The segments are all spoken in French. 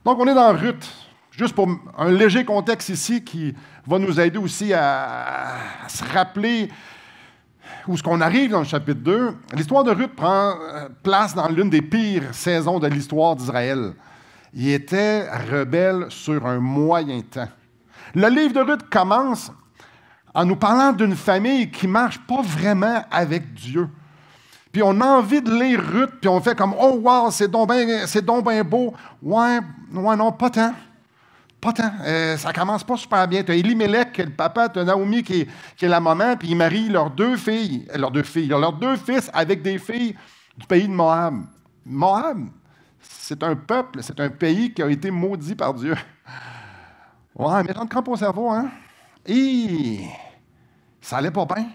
Donc, on est dans Ruth. Juste pour un léger contexte ici qui va nous aider aussi à se rappeler où est-ce qu'on arrive dans le chapitre 2. L'histoire de Ruth prend place dans l'une des pires saisons de l'histoire d'Israël. Il était rebelle sur un moyen temps. Le livre de Ruth commence en nous parlant d'une famille qui ne marche pas vraiment avec Dieu. Puis on a envie de lire Ruth, puis on fait comme « Oh, wow, c'est donc bien beau. » Ouais, non, pas tant. Pas tant. Ça commence pas super bien. Tu as Elimelech, le papa, tu as Naomi qui est la maman, puis ils marient leurs deux fils, leurs deux fils avec des filles du pays de Moab. Moab, c'est un peuple, c'est un pays qui a été maudit par Dieu. Ouais, mais dans le camp au cerveau, hein? Et ça allait pas bien.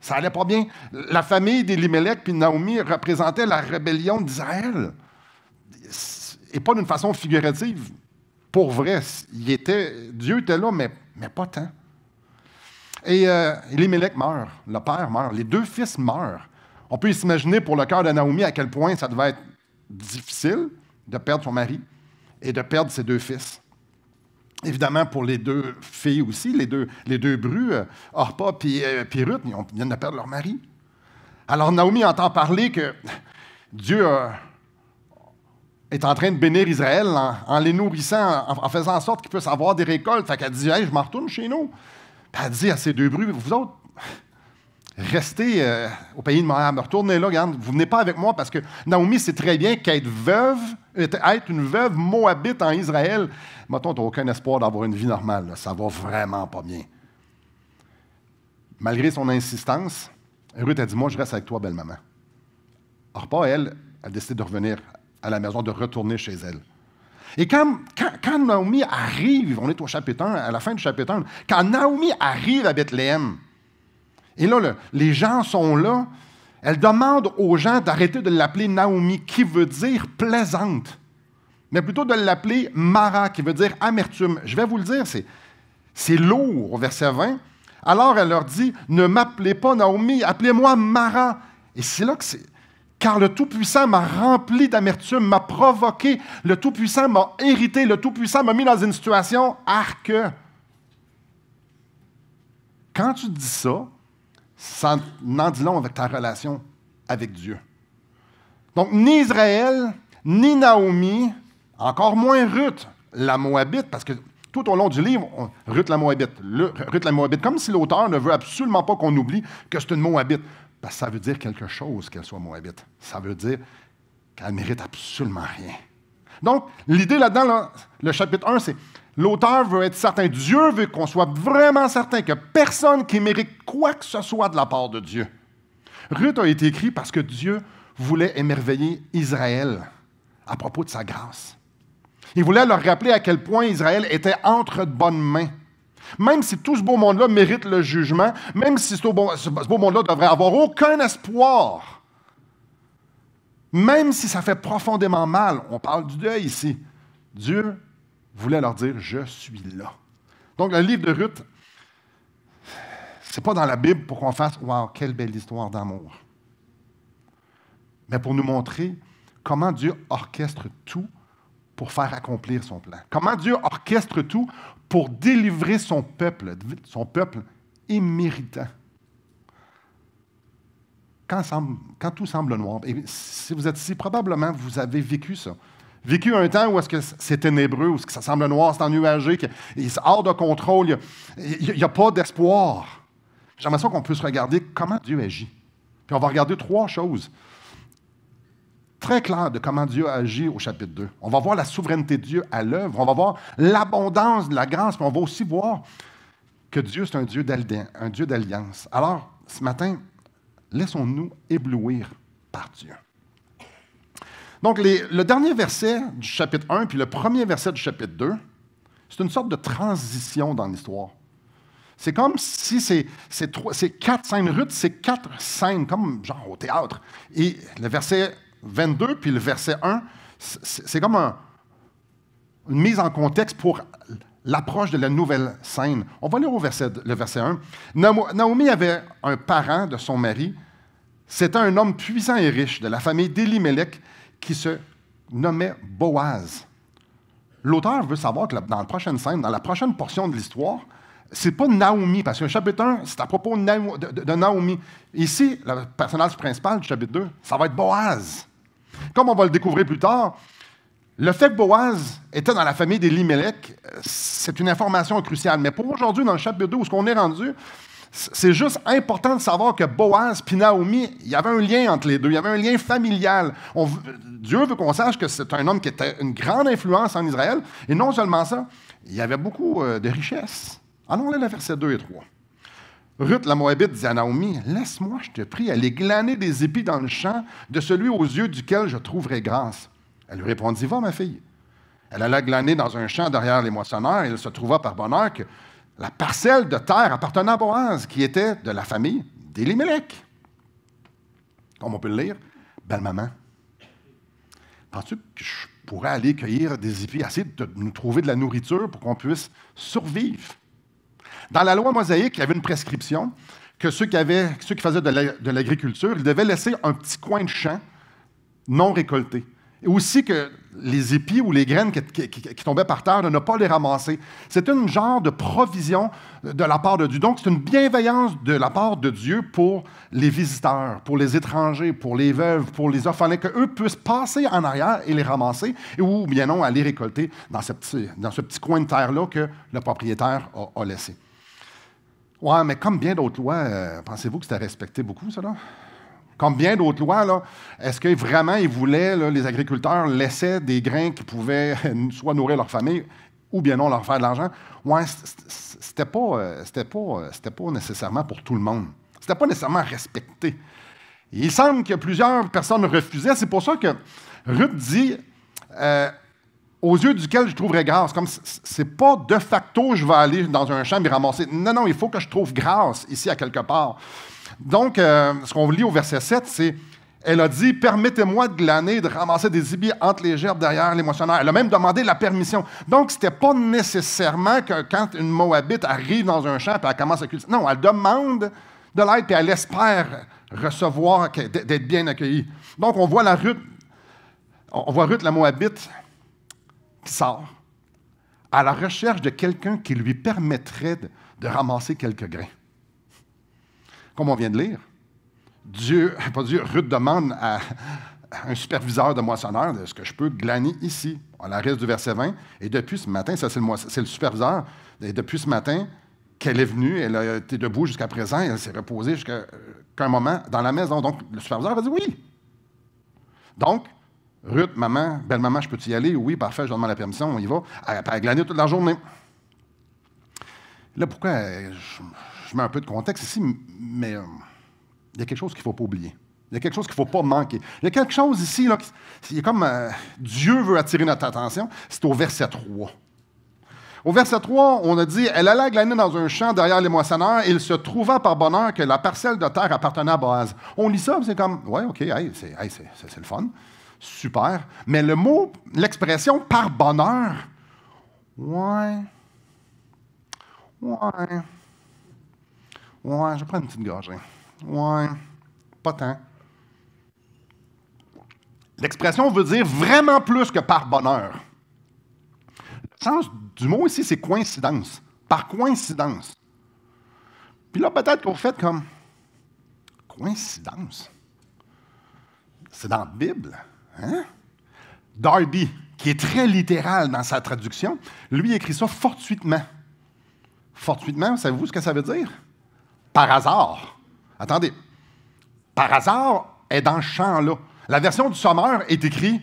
Ça allait pas bien. La famille d'Elimelech puis de Naomi représentait la rébellion d'Israël. Et pas d'une façon figurative. Pour vrai, Dieu était là, mais pas tant. Et Elimelech meurt, le père meurt, les deux fils meurent. On peut s'imaginer pour le cœur de Naomi à quel point ça devait être difficile de perdre son mari et de perdre ses deux fils. Évidemment, pour les deux filles aussi, les deux brus, Orpa et Ruth, ils viennent de perdre leur mari. Alors Naomi entend parler que Dieu est en train de bénir Israël en les nourrissant, en faisant en sorte qu'ils puissent avoir des récoltes. Fait qu'elle dit « Hey, je m'en retourne chez nous. » Puis elle dit à ces deux brus « Vous autres, restez au pays de Moab. Retournez là, regarde, vous venez pas avec moi parce que Naomi sait très bien être une veuve moabite en Israël. Mettons, tu n'as aucun espoir d'avoir une vie normale. Là. Ça va vraiment pas bien. » Malgré son insistance, Ruth a dit « Moi, je reste avec toi, belle-maman. » Orpa, elle, a décidé de revenir à la maison, de retourner chez elle. Et quand Naomi arrive, on est au chapitre 1, à la fin du chapitre 1, quand Naomi arrive à Bethléem, et là, les gens sont là, elle demande aux gens d'arrêter de l'appeler Naomi, qui veut dire plaisante, mais plutôt de l'appeler Mara, qui veut dire amertume. Je vais vous le dire, c'est lourd au verset 20. Alors elle leur dit, ne m'appelez pas Naomi, appelez-moi Mara. Et c'est là que c'est... Car le Tout-Puissant m'a rempli d'amertume, m'a provoqué, le Tout-Puissant m'a irrité, le Tout-Puissant m'a mis dans une situation arc. Quand tu dis ça, ça n'en dit long avec ta relation avec Dieu. Donc, ni Israël, ni Naomi, encore moins Ruth, la Moabite, parce que tout au long du livre, Ruth la Moabite, comme si l'auteur ne veut absolument pas qu'on oublie que c'est une Moabite. Parce que ça veut dire quelque chose qu'elle soit Moabite. Ça veut dire qu'elle ne mérite absolument rien. Donc, l'idée là-dedans, là, le chapitre 1, c'est l'auteur veut être certain, Dieu veut qu'on soit vraiment certain que personne qui mérite quoi que ce soit de la part de Dieu. Ruth a été écrit parce que Dieu voulait émerveiller Israël à propos de sa grâce. Il voulait leur rappeler à quel point Israël était entre de bonnes mains. Même si tout ce beau monde-là mérite le jugement, même si ce beau monde-là devrait avoir aucun espoir, même si ça fait profondément mal, on parle du deuil ici, Dieu voulait leur dire « Je suis là ». Donc, le livre de Ruth, ce n'est pas dans la Bible pour qu'on fasse « Wow, quelle belle histoire d'amour », mais pour nous montrer comment Dieu orchestre tout pour faire accomplir son plan. Comment Dieu orchestre tout pour délivrer son peuple imméritant. Quand tout semble noir, et si vous êtes ici, probablement vous avez vécu ça. Vécu un temps où est-ce que c'est ténébreux, où est-ce que ça semble noir, c'est ennuagé, c'est hors de contrôle, il n'y a pas d'espoir. J'aimerais ça qu'on puisse regarder comment Dieu agit. Puis on va regarder trois choses très claires de comment Dieu agit au chapitre 2. On va voir la souveraineté de Dieu à l'œuvre, on va voir l'abondance de la grâce, mais on va aussi voir que Dieu, c'est un Dieu d'alliance. Alors, ce matin, laissons-nous éblouir par Dieu. Donc, le dernier verset du chapitre 1 puis le premier verset du chapitre 2, c'est une sorte de transition dans l'histoire. C'est comme si c'est quatre scènes. Ruth, c'est quatre scènes, comme genre au théâtre. Et le verset 22 puis le verset 1, c'est comme une mise en contexte pour l'approche de la nouvelle scène. On va lire le verset 1. Naomi avait un parent de son mari. C'était un homme puissant et riche de la famille d'Elimelech qui se nommait Boaz. l'auteur veut savoir que dans la prochaine scène, dans la prochaine portion de l'histoire, c'est pas Naomi, parce que le chapitre 1, c'est à propos de Naomi. Ici, le personnage principal du chapitre 2, ça va être Boaz. Comme on va le découvrir plus tard, le fait que Boaz était dans la famille d'Elimelech, c'est une information cruciale. Mais pour aujourd'hui, dans le chapitre 2, où on est rendu, c'est juste important de savoir que Boaz et Naomi, il y avait un lien entre les deux, il y avait un lien familial. Dieu veut qu'on sache que c'est un homme qui était une grande influence en Israël, et non seulement ça, il y avait beaucoup de richesses. Allons lire le verset 2 et 3. Ruth, la Moabite, dit à Naomi, « Laisse-moi, je te prie, aller glaner des épis dans le champ de celui aux yeux duquel je trouverai grâce. » Elle lui répondit, « Va, ma fille. » Elle alla glaner dans un champ derrière les moissonneurs, et il se trouva par bonheur que la parcelle de terre appartenant à Boaz, qui était de la famille d'Elimelech. Comme on peut le lire, « Belle maman, penses-tu que je pourrais aller cueillir des épis, essayer de nous trouver de la nourriture pour qu'on puisse survivre? » Dans la loi mosaïque, il y avait une prescription que ceux qui faisaient de l'agriculture, ils devaient laisser un petit coin de champ non récolté. Et aussi que les épis ou les graines qui tombaient par terre, de ne pas les ramasser. C'était une genre de provision de la part de Dieu. Donc, c'est une bienveillance de la part de Dieu pour les visiteurs, pour les étrangers, pour les veuves, pour les orphelins, qu'eux puissent passer en arrière et les ramasser, ou bien non, aller récolter dans ce petit coin de terre-là que le propriétaire a laissé. Ouais, mais comme bien d'autres lois, pensez-vous que c'était respecté beaucoup, ça, là? Comme bien d'autres lois, là, est-ce que vraiment ils voulaient, là, les agriculteurs laissaient des grains qui pouvaient soit nourrir leur famille ou bien non leur faire de l'argent? Ouais, c'était pas nécessairement pour tout le monde. C'était pas nécessairement respecté. Et il semble que plusieurs personnes refusaient. C'est pour ça que Ruth dit aux yeux duquel je trouverai grâce. Comme c'est pas de facto je vais aller dans un champ et ramasser. Non, il faut que je trouve grâce ici à quelque part. Donc, ce qu'on lit au verset 7, c'est elle a dit, « Permettez-moi de glaner, de ramasser des épis entre les gerbes derrière les moissonneurs. » Elle a même demandé la permission. Donc, ce n'était pas nécessairement que quand une Moabite arrive dans un champ et elle commence à cultiver. Non, elle demande de l'aide et elle espère recevoir, d'être bien accueillie. Donc, on voit Ruth, la Moabite, qui sort à la recherche de quelqu'un qui lui permettrait de ramasser quelques grains. Comme on vient de lire, Ruth demande à un superviseur de moissonneur, est-ce que je peux glaner ici? On la reste du verset 20. Et depuis ce matin, ça c'est le superviseur, et depuis ce matin qu'elle est venue, elle a été debout jusqu'à présent, et elle s'est reposée jusqu'à un moment dans la maison. Donc, le superviseur a dit oui. Donc, Ruth, maman, belle maman, je peux-tu y aller? Oui, parfait, je demande la permission, on y va. Elle a glané toute la journée. Là, pourquoi je mets un peu de contexte ici, mais il y a quelque chose qu'il ne faut pas oublier. Il y a quelque chose qu'il ne faut pas manquer. Il y a quelque chose ici, là, qui est comme Dieu veut attirer notre attention, c'est au verset 3. Au verset 3, on a dit « Elle allait glaner dans un champ derrière les moissonneurs, et il se trouva par bonheur que la parcelle de terre appartenait à Boaz. » On lit ça, c'est comme « Ouais, OK, c'est le fun. Super. » Mais le mot, l'expression « par bonheur », ouais, je prends une petite gorgée. Ouais, pas tant. L'expression veut dire vraiment plus que par bonheur. Le sens du mot ici, c'est coïncidence. Par coïncidence. Puis là, peut-être qu'on fait comme coïncidence. C'est dans la Bible. Hein? Darby, qui est très littéral dans sa traduction, lui écrit ça fortuitement. Fortuitement, savez-vous ce que ça veut dire? Par hasard. Attendez. Par hasard est dans ce champ-là. La version du Sommeur est écrite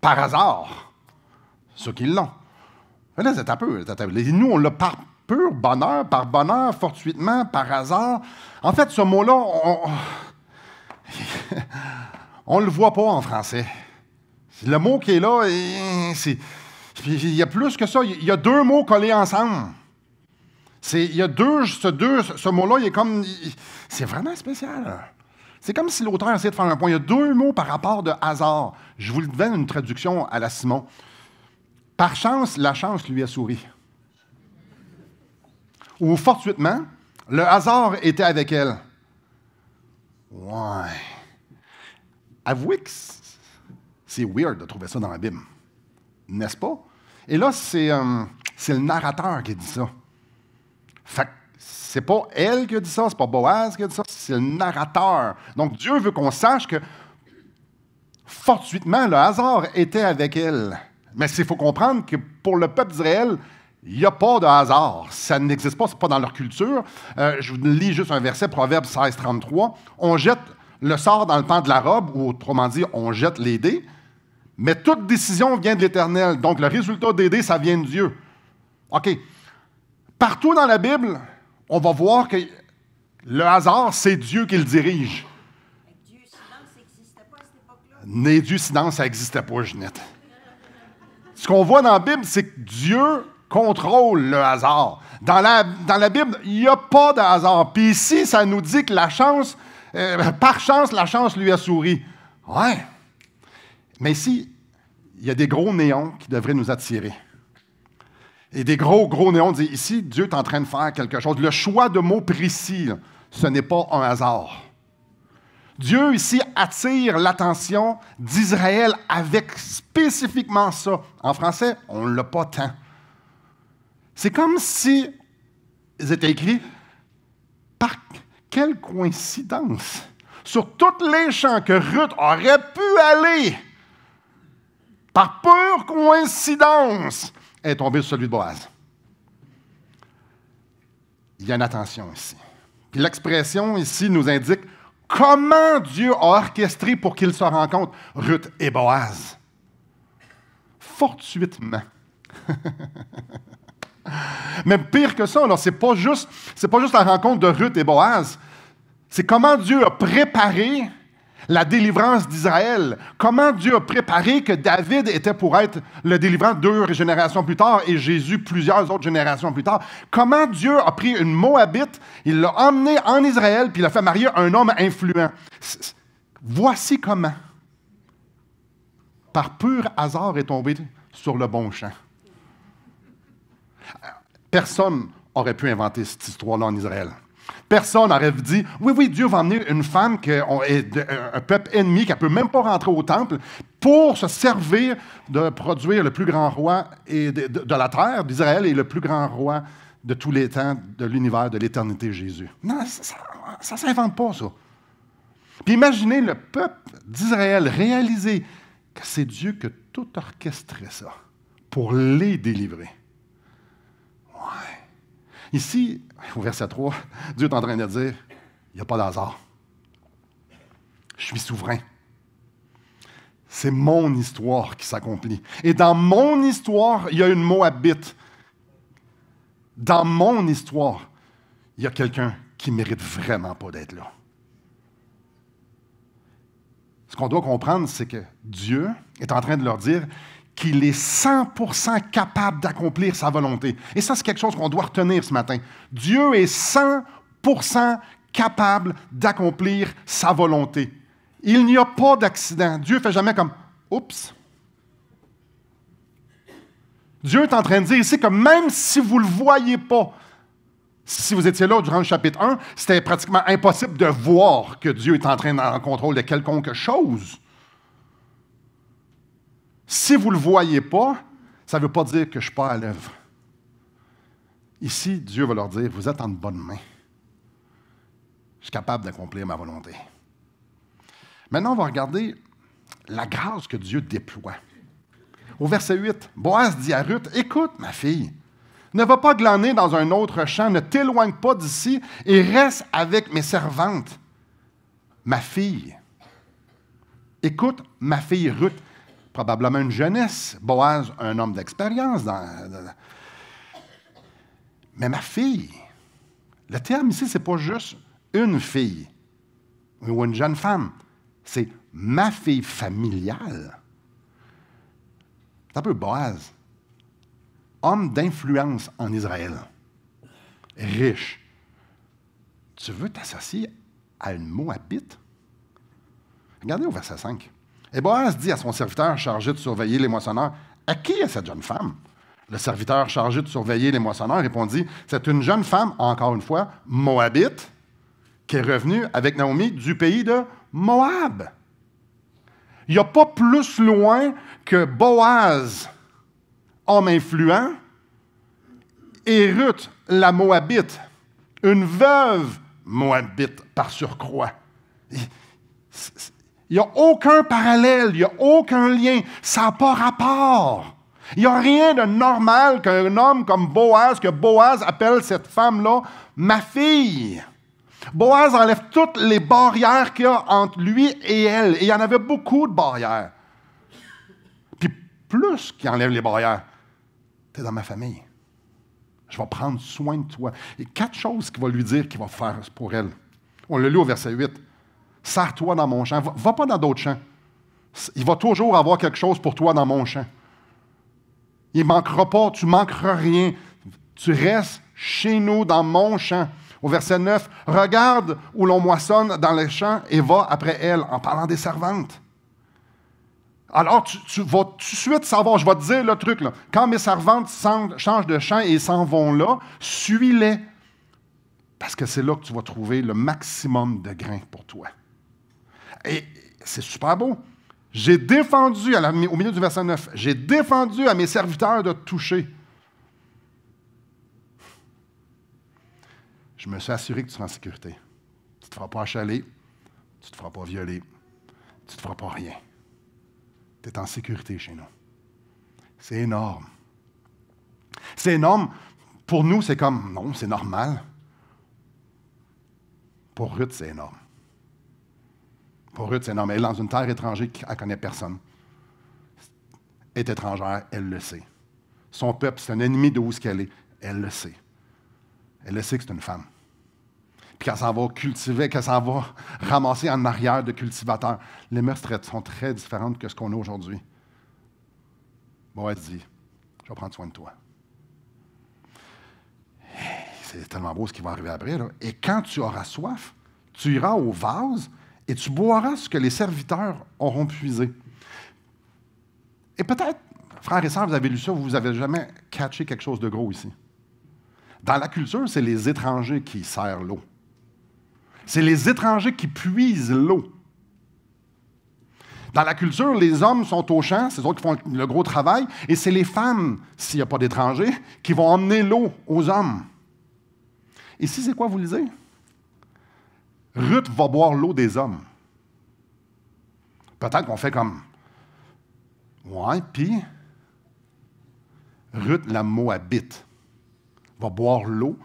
par hasard. Ceux qui l'ont. Là, c'est un peu. Nous, on l'a par pur bonheur, fortuitement, par hasard. En fait, ce mot-là, on ne le voit pas en français. Le mot qui est là, il y a plus que ça. Il y a deux mots collés ensemble. Ce mot-là, il est comme. C'est vraiment spécial. C'est comme si l'auteur essayait de faire un point. Il y a deux mots par rapport de hasard. Je vous donne une traduction à la Simon. Par chance, la chance lui a souri. Ou fortuitement, le hasard était avec elle. Ouais. Avouez que c'est weird de trouver ça dans la Bible. N'est-ce pas? Et là, c'est le narrateur qui dit ça. Fait que c'est pas elle qui a dit ça, c'est pas Boaz qui a dit ça, c'est le narrateur. Donc, Dieu veut qu'on sache que, fortuitement, le hasard était avec elle. Mais il faut comprendre que pour le peuple d'Israël, il n'y a pas de hasard. Ça n'existe pas, ce n'est pas dans leur culture. Je vous lis juste un verset, Proverbe 16, 33. On jette le sort dans le pan de la robe, ou autrement dit, on jette les dés, mais toute décision vient de l'Éternel. Donc, le résultat des dés, ça vient de Dieu. OK. Partout dans la Bible, on va voir que le hasard, c'est Dieu qui le dirige. Dieu silence, ça n'existait pas à cette époque-là. Né Dieu silence, ça n'existait pas, Ginette. Ce qu'on voit dans la Bible, c'est que Dieu contrôle le hasard. Dans la Bible, il n'y a pas de hasard. Puis ici, ça nous dit que la chance, par chance, la chance lui a souri. Ouais. Mais ici, il y a des gros néons qui devraient nous attirer. Et des gros néons disent, ici, Dieu est en train de faire quelque chose. Le choix de mots précis, là, ce n'est pas un hasard. Dieu, ici, attire l'attention d'Israël avec spécifiquement ça. En français, on ne l'a pas tant. C'est comme si ils étaient écrits par quelle coïncidence. Sur tous les champs que Ruth aurait pu aller, par pure coïncidence, est tombée sur celui de Boaz. Il y a une attention ici. Puis l'expression ici nous indique comment Dieu a orchestré pour qu'ils se rencontrent, Ruth et Boaz. Fortuitement. Mais pire que ça, ce n'est pas juste la rencontre de Ruth et Boaz. C'est comment Dieu a préparé la délivrance d'Israël. Comment Dieu a préparé que David était pour être le délivrant 2 générations plus tard et Jésus plusieurs autres générations plus tard. Comment Dieu a pris une Moabite, il l'a emmenée en Israël, puis il a fait marier un homme influent. Voici comment. Par pur hasard est tombé sur le bon champ. Personne n'aurait pu inventer cette histoire-là en Israël. Personne n'aurait dit, oui, Dieu va emmener une femme un peuple ennemi qui ne peut même pas rentrer au temple pour se servir de produire le plus grand roi de la terre d'Israël et le plus grand roi de tous les temps, de l'univers, de l'éternité, Jésus. Non, ça ne s'invente pas, ça. Puis imaginez le peuple d'Israël réaliser que c'est Dieu qui a tout orchestré ça pour les délivrer. Ouais. Ici, au verset 3, Dieu est en train de dire, il n'y a pas d'hasard. Je suis souverain. C'est mon histoire qui s'accomplit. Et dans mon histoire, il y a une Moabite. Dans mon histoire, il y a quelqu'un qui ne mérite vraiment pas d'être là. Ce qu'on doit comprendre, c'est que Dieu est en train de leur dire qu'il est 100% capable d'accomplir sa volonté. Et ça, c'est quelque chose qu'on doit retenir ce matin. Dieu est 100% capable d'accomplir sa volonté. Il n'y a pas d'accident. Dieu ne fait jamais comme « Oups ». Dieu est en train de dire ici que même si vous ne le voyez pas, si vous étiez là durant le chapitre 1, c'était pratiquement impossible de voir que Dieu est en train d'en contrôle de quelconque chose. Si vous ne le voyez pas, ça ne veut pas dire que je ne suis pas à l'œuvre. Ici, Dieu va leur dire, vous êtes en de bonnes mains. Je suis capable d'accomplir ma volonté. Maintenant, on va regarder la grâce que Dieu déploie. Au verset 8, Boaz dit à Ruth, « Écoute, ma fille, ne va pas glaner dans un autre champ, ne t'éloigne pas d'ici et reste avec mes servantes. Ma fille, écoute, ma fille Ruth, probablement une jeunesse, Boaz, un homme d'expérience. Mais ma fille, le terme ici, ce n'est pas juste une fille ou une jeune femme, c'est ma fille familiale. C'est un peu Boaz, homme d'influence en Israël, riche. Tu veux t'associer à une Moabite? Regardez au verset 5. Et Boaz dit à son serviteur chargé de surveiller les moissonneurs, « À qui est cette jeune femme? » Le serviteur chargé de surveiller les moissonneurs répondit, « C'est une jeune femme, encore une fois, Moabite, qui est revenue avec Naomi du pays de Moab. » Il n'y a pas plus loin que Boaz homme influent, et Ruth, la Moabite, une veuve moabite par surcroît. Il n'y a aucun parallèle, il n'y a aucun lien, ça n'a pas rapport. Il n'y a rien de normal qu'un homme comme Boaz, que Boaz appelle cette femme-là ma fille. Boaz enlève toutes les barrières qu'il y a entre lui et elle. Et il y en avait beaucoup de barrières. Puis plus qu'il enlève les barrières, tu es dans ma famille. Je vais prendre soin de toi. Et 4 choses qu'il va lui dire qu'il va faire pour elle. On le lit au verset 8. Sers-toi dans mon champ. Va pas dans d'autres champs. Il va toujours avoir quelque chose pour toi dans mon champ. Il ne manquera pas, tu ne manqueras rien. Tu restes chez nous dans mon champ. Au verset 9, regarde où l'on moissonne dans les champs et va après elle, en parlant des servantes. Alors, tu vas tout de suite savoir, je vais te dire le truc, là. Quand mes servantes changent de champ et s'en vont là, suis-les. Parce que c'est là que tu vas trouver le maximum de grains pour toi. Et c'est super beau. J'ai défendu, au milieu du verset 9, j'ai défendu à mes serviteurs de te toucher. Je me suis assuré que tu seras en sécurité. Tu ne te feras pas achaler, tu ne te feras pas violer, tu ne te feras pas rien. Tu es en sécurité chez nous. C'est énorme. C'est énorme. Pour nous, c'est comme, non, c'est normal. Pour Ruth, c'est énorme. Pour Ruth, c'est énorme. Elle est dans une terre étrangère qu'elle ne connaît personne. Elle est étrangère, elle le sait. Son peuple, c'est un ennemi de où est-ce qu'elle est. Elle le sait. Elle le sait que c'est une femme. Puis qu'elle s'en va cultiver, qu'elle s'en va ramasser en arrière de cultivateurs. Les mœurs sont très différentes que ce qu'on a aujourd'hui. Bon, elle dit, je vais prendre soin de toi. C'est tellement beau ce qui va arriver après, là. Et quand tu auras soif, tu iras au vase et tu boiras ce que les serviteurs auront puisé. Et peut-être, frères et sœurs, vous avez lu ça, vous n'avez jamais catché quelque chose de gros ici. Dans la culture, c'est les étrangers qui serrent l'eau. C'est les étrangers qui puisent l'eau. Dans la culture, les hommes sont au champ, c'est eux qui font le gros travail, et c'est les femmes, s'il n'y a pas d'étrangers, qui vont emmener l'eau aux hommes. Ici, c'est quoi vous lisez? Ruth va boire l'eau des hommes. Peut-être qu'on fait comme... Ouais, puis... Ruth, la Moabite, va boire l'eau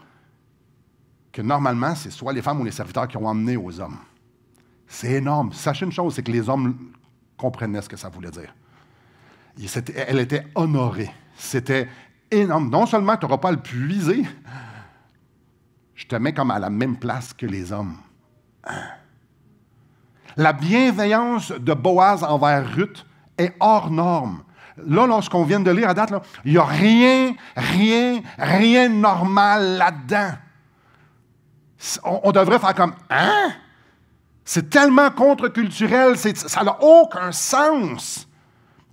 que normalement, c'est soit les femmes ou les serviteurs qui ont emmené aux hommes. C'est énorme. Sachez une chose, c'est que les hommes comprenaient ce que ça voulait dire. Elle était honorée. C'était énorme. Non seulement tu n'auras pas à le puiser, je te mets comme à la même place que les hommes. La bienveillance de Boaz envers Ruth est hors norme. Là, lorsqu'on vient de lire à date, là, il n'y a rien de normal là-dedans. On devrait faire comme, hein? C'est tellement contre-culturel, ça n'a aucun sens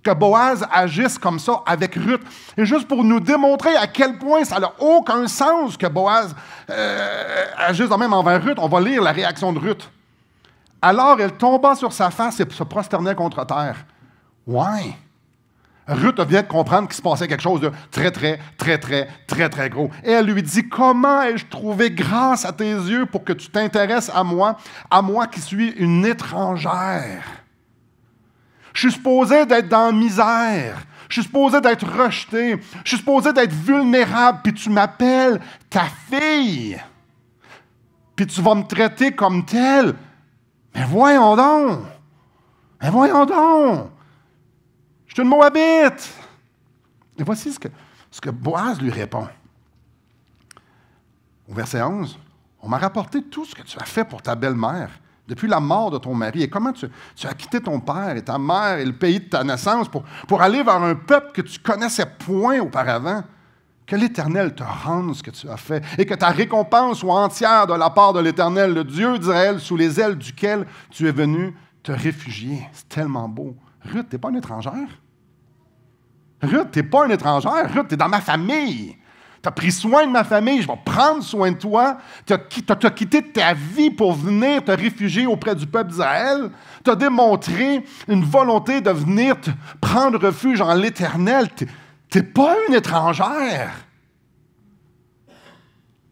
que Boaz agisse comme ça avec Ruth. Et juste pour nous démontrer à quel point ça n'a aucun sens que Boaz agisse de même envers Ruth, on va lire la réaction de Ruth. Alors, elle tomba sur sa face et se prosternait contre terre. Ouais. Ruth vient de comprendre qu'il se passait quelque chose de très gros. Et elle lui dit, comment ai-je trouvé grâce à tes yeux pour que tu t'intéresses à moi qui suis une étrangère? Je suis supposé d'être dans la misère. Je suis supposé d'être rejeté. Je suis supposé d'être vulnérable. Puis tu m'appelles ta fille. Puis tu vas me traiter comme telle. Mais voyons donc. Je suis une Moabite. Et voici ce que Boaz lui répond. Au verset 11, on m'a rapporté tout ce que tu as fait pour ta belle-mère depuis la mort de ton mari et comment tu as quitté ton père et ta mère et le pays de ta naissance pour aller vers un peuple que tu connaissais point auparavant. Que l'Éternel te rende ce que tu as fait et que ta récompense soit entière de la part de l'Éternel, le Dieu d'Israël, sous les ailes duquel tu es venu te réfugier. C'est tellement beau. Ruth, tu n'es pas une étrangère. Ruth, tu n'es pas une étrangère. Ruth, tu es dans ma famille. Tu as pris soin de ma famille. Je vais prendre soin de toi. Tu as quitté ta vie pour venir te réfugier auprès du peuple d'Israël. Tu as démontré une volonté de venir te prendre refuge en l'Éternel. Tu n'es pas une étrangère.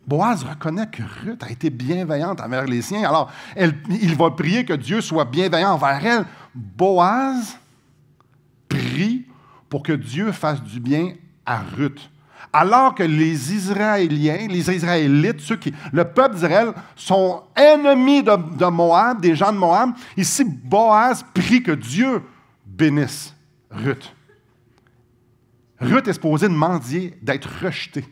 Boaz reconnaît que Ruth a été bienveillante envers les siens. Alors, il va prier que Dieu soit bienveillant envers elle. Boaz prie pour que Dieu fasse du bien à Ruth. Alors que les Israéliens, les Israélites, le peuple d'Israël, sont ennemis de Moab, des gens de Moab, ici, Boaz prie que Dieu bénisse Ruth. Ruth est supposée de mendier, d'être rejetée.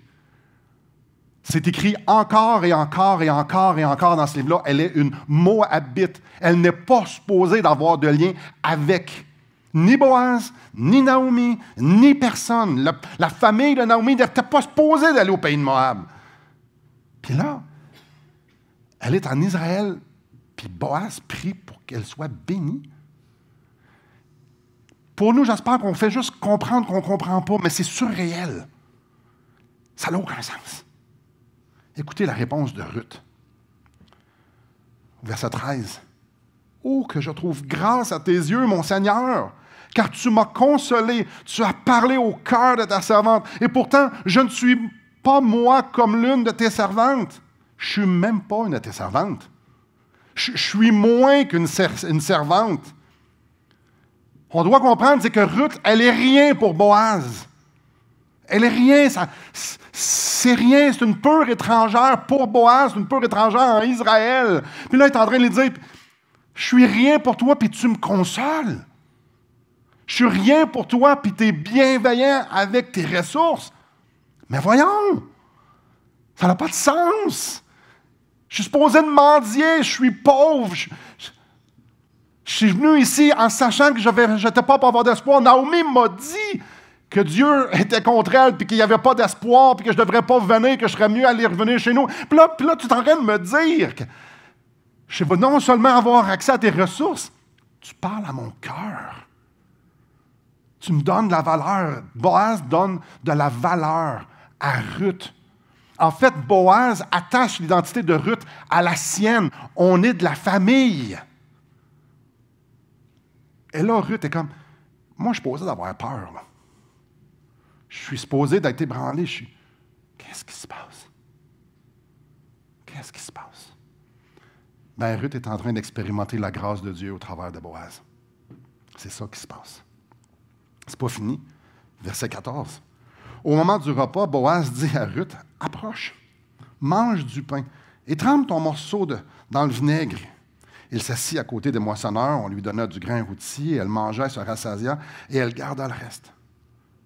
C'est écrit encore et encore et encore et encore dans ce livre-là. Elle est une Moabite. Elle n'est pas supposée d'avoir de lien avec ni Boaz, ni Naomi, ni personne. La famille de Naomi n'était pas supposée d'aller au pays de Moab. Puis là, elle est en Israël, puis Boaz prie pour qu'elle soit bénie. Pour nous, j'espère qu'on fait juste comprendre qu'on ne comprend pas, mais c'est surréel. Ça n'a aucun sens. Écoutez la réponse de Ruth. Verset 13. « Oh, que je trouve grâce à tes yeux, mon Seigneur, car tu m'as consolé, tu as parlé au cœur de ta servante, et pourtant, je ne suis pas moi comme l'une de tes servantes. Je ne suis même pas une de tes servantes. Je suis moins qu'une servante. » On doit comprendre, c'est que Ruth, elle n'est rien pour Boaz. Elle n'est rien, c'est rien, c'est une pure étrangère pour Boaz, c'est une pure étrangère en Israël. Puis là, il est en train de lui dire, je suis rien pour toi, puis tu me consoles. Je suis rien pour toi, puis tu es bienveillant avec tes ressources. Mais voyons, ça n'a pas de sens. Je suis supposé de mendier, je suis pauvre. Je suis venu ici en sachant que je n'étais pas pour avoir d'espoir. Naomi m'a dit que Dieu était contre elle, puis qu'il n'y avait pas d'espoir, puis que je ne devrais pas venir, que je serais mieux aller revenir chez nous. Puis là, tu es en train de me dire que je vais non seulement avoir accès à tes ressources, tu parles à mon cœur. Tu me donnes de la valeur. Boaz donne de la valeur à Ruth. En fait, Boaz attache l'identité de Ruth à la sienne. On est de la famille. Et là, Ruth est comme, moi, je suis supposé d'avoir peur, là. Je suis supposé d'être ébranlé. Qu'est-ce qui se passe? Qu'est-ce qui se passe? Bien, Ruth est en train d'expérimenter la grâce de Dieu au travers de Boaz. C'est ça qui se passe. C'est pas fini. Verset 14. Au moment du repas, Boaz dit à Ruth, approche, mange du pain et trempe ton morceau dans le vinaigre. Il s'assit à côté des moissonneurs, on lui donna du grain rôti, elle mangeait, se rassasia, et elle garda le reste.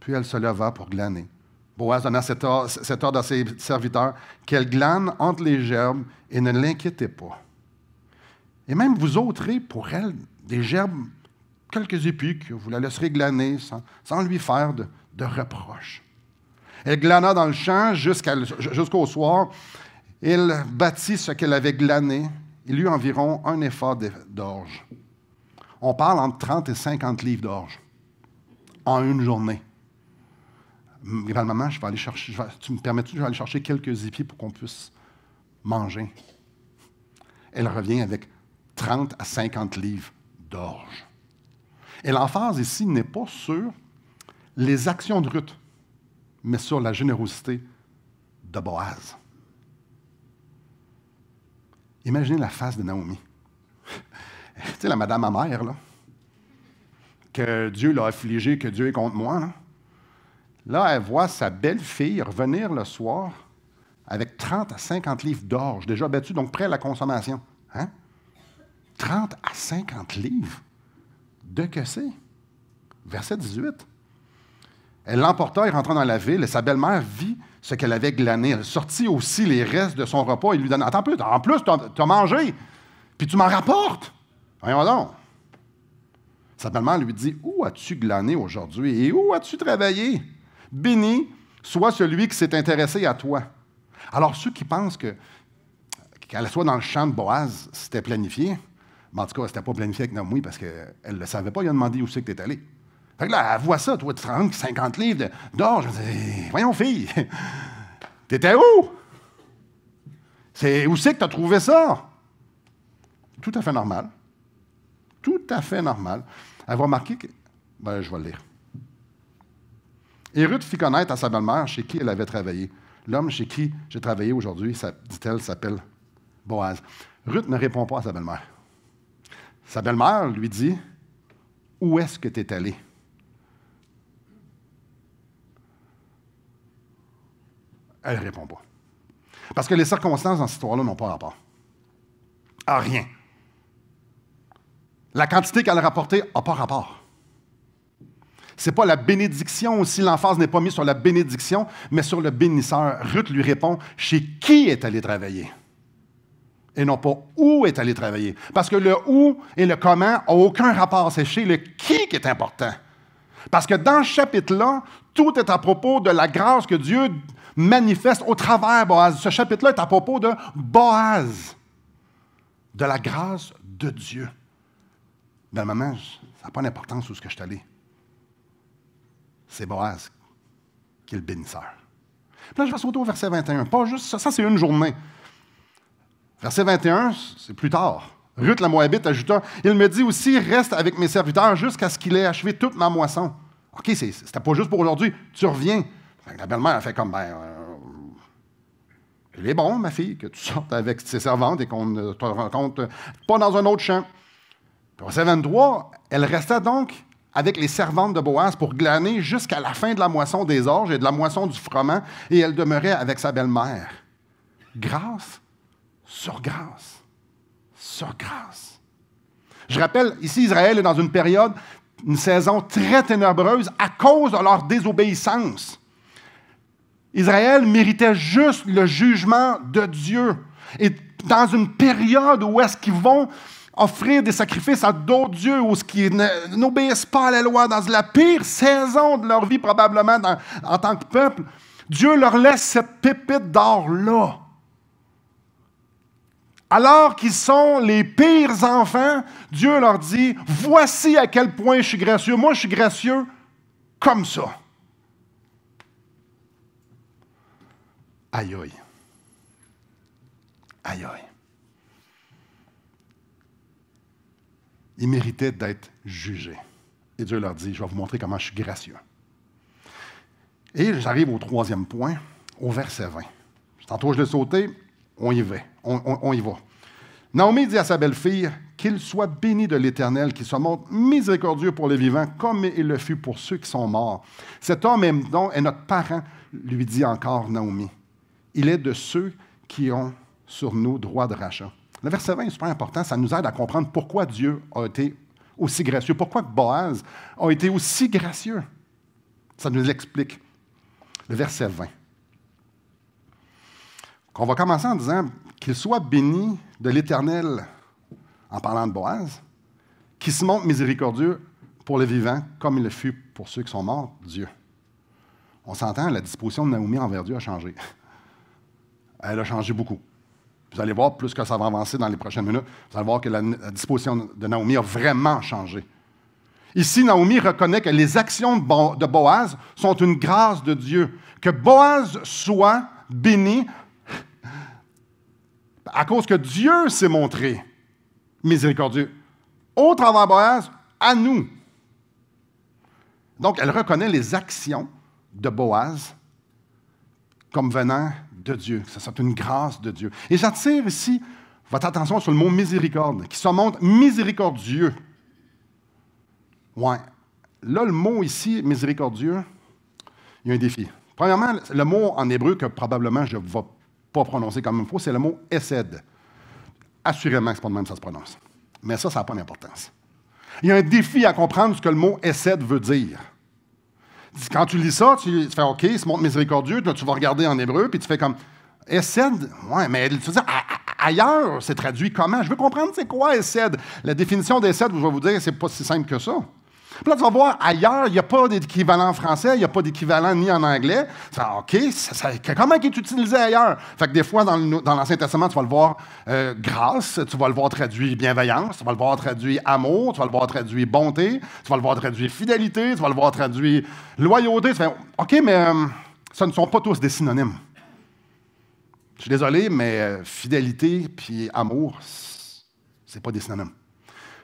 Puis elle se leva pour glaner. Boaz donna cet ordre à ses serviteurs, qu'elle glane entre les gerbes et ne l'inquiétez pas. Et même vous ôterez pour elle des gerbes, quelques épis, que vous la laisserez glaner sans lui faire de reproches. Elle glana dans le champ jusqu'au soir. Elle bâtit ce qu'elle avait glané. Il eut environ un épha d'orge. On parle entre 30 et 50 livres d'orge en une journée. Grand-maman, je vais aller chercher, tu me permets-tu, je vais aller chercher quelques épis pour qu'on puisse manger. Elle revient avec 30 à 50 livres d'orge. Et l'emphase ici n'est pas sur les actions de Ruth, mais sur la générosité de Boaz. Imaginez la face de Naomi. Tu sais, la madame amère, là, que Dieu l'a affligée, que Dieu est contre moi. Là, elle voit sa belle-fille revenir le soir avec 30 à 50 livres d'orge, déjà battus, donc prêt à la consommation. Hein? 30 à 50 livres? De que c'est? Verset 18. Elle l'emporta et rentra dans la ville, et sa belle-mère vit ce qu'elle avait glané. Elle sortit aussi les restes de son repas et lui donna. Attends un peu, en plus, tu as mangé, puis tu m'en rapportes. Voyons donc. Sa belle-mère lui dit, où as-tu glané aujourd'hui et où as-tu travaillé? Béni soit celui qui s'est intéressé à toi. Alors, ceux qui pensent qu'elle soit dans le champ de Boaz, c'était planifié, mais en tout cas, c'était pas planifié avec Naomi parce qu'elle ne le savait pas, il a demandé où c'est que tu es allé. Fait que là, elle voit ça, toi, tu te rends 50 livres d'or. Je me dis, voyons, fille, t'étais où? Où c'est que tu as trouvé ça? Tout à fait normal. Tout à fait normal. Elle va remarquer que. Ben, je vais le lire. Et Ruth fit connaître à sa belle-mère chez qui elle avait travaillé. L'homme chez qui j'ai travaillé aujourd'hui, dit-elle, s'appelle Boaz. Ruth ne répond pas à sa belle-mère. Sa belle-mère lui dit, « Où est-ce que tu es allé? » Elle ne répond pas. Parce que les circonstances dans cette histoire-là n'ont pas rapport. À rien. La quantité qu'elle a rapportée n'a pas rapport. Ce n'est pas la bénédiction aussi, l'emphase n'est pas mise sur la bénédiction, mais sur le bénisseur. Ruth lui répond, « Chez qui est allé travailler? » Et non pas où est allé travailler. Parce que le où et le comment n'ont aucun rapport. C'est chez le qui est important. Parce que dans ce chapitre-là, tout est à propos de la grâce que Dieu manifeste au travers Boaz. Ce chapitre-là est à propos de Boaz, de la grâce de Dieu. Bien, maman, ça n'a pas d'importance où ce que je suis allé. C'est Boaz qui est le bénisseur. Puis là, je vais sauter au verset 21. Pas juste ça, c'est une journée. Verset 21, c'est plus tard. Ruth la Moabite ajouta, « Il me dit aussi, reste avec mes serviteurs jusqu'à ce qu'il ait achevé toute ma moisson. » OK, c'était pas juste pour aujourd'hui, tu reviens. La belle-mère a fait comme, il est bon, ma fille, que tu sortes avec ses servantes et qu'on ne te rencontre pas dans un autre champ. Verset 23, elle restait donc avec les servantes de Boaz pour glaner jusqu'à la fin de la moisson des orges et de la moisson du froment, et elle demeurait avec sa belle-mère. Grâce sur grâce, sur grâce. Je rappelle, ici, Israël est dans une période, une saison très ténébreuse à cause de leur désobéissance. Israël méritait juste le jugement de Dieu. Et dans une période où est-ce qu'ils vont offrir des sacrifices à d'autres dieux, ou qui n'obéissent pas à la loi, dans la pire saison de leur vie probablement en tant que peuple, Dieu leur laisse cette pépite d'or-là. Alors qu'ils sont les pires enfants, Dieu leur dit, « Voici à quel point je suis gracieux. Moi, je suis gracieux comme ça. » Aïe, aïe. Aïe, aïe. Ils méritaient d'être jugés. Et Dieu leur dit, « Je vais vous montrer comment je suis gracieux. » Et j'arrive au troisième point, au verset 20. Tantôt, je l'ai sauté. On y va. On y va. Naomi dit à sa belle-fille, « Qu'il soit béni de l'Éternel, qu'il se montre miséricordieux pour les vivants, comme il le fut pour ceux qui sont morts. Cet homme est notre parent, lui dit encore Naomi. Il est de ceux qui ont sur nous droit de rachat. » Le verset 20 est super important. Ça nous aide à comprendre pourquoi Dieu a été aussi gracieux, pourquoi Boaz a été aussi gracieux. Ça nous l'explique. Le verset 20. On va commencer en disant qu'il soit béni de l'Éternel, en parlant de Boaz, qui se montre miséricordieux pour les vivants, comme il le fut pour ceux qui sont morts, Dieu. On s'entend, la disposition de Naomi envers Dieu a changé. Elle a changé beaucoup. Vous allez voir, plus que ça va avancer dans les prochaines minutes, vous allez voir que la disposition de Naomi a vraiment changé. Ici, Naomi reconnaît que les actions de Boaz sont une grâce de Dieu. Que Boaz soit béni à cause que Dieu s'est montré miséricordieux au travers Boaz, à nous. Donc, elle reconnaît les actions de Boaz comme venant de Dieu. C'est une grâce de Dieu. Et j'attire ici votre attention sur le mot miséricorde, qui se montre miséricordieux. Ouais. Là, le mot ici, miséricordieux, il y a un défi. Premièrement, le mot en hébreu que probablement je ne vais pas prononcer comme il faut, c'est le mot « essed ». Assurément que ce n'est pas de même que ça se prononce. Mais ça n'a pas d'importance. Il y a un défi à comprendre ce que le mot « essed » veut dire. Quand tu lis ça, tu fais « OK, il se montre miséricordieux », là, tu vas regarder en hébreu, puis tu fais comme « essed ». Ouais, mais tu veux dire, ailleurs, c'est traduit comment? Je veux comprendre c'est quoi « essed ». La définition d'essed, je vais vous dire, c'est pas si simple que ça. Puis là, tu vas voir, ailleurs, il n'y a pas d'équivalent en français, il n'y a pas d'équivalent ni en anglais. OK, comment il est utilisé ailleurs? Fait que des fois, dans l'Ancien Testament, tu vas le voir grâce, tu vas le voir traduit bienveillance, tu vas le voir traduit amour, tu vas le voir traduit bonté, tu vas le voir traduit fidélité, tu vas le voir traduit loyauté. Tu fais, OK, mais ce ne sont pas tous des synonymes. Je suis désolé, mais fidélité puis amour, c'est pas des synonymes.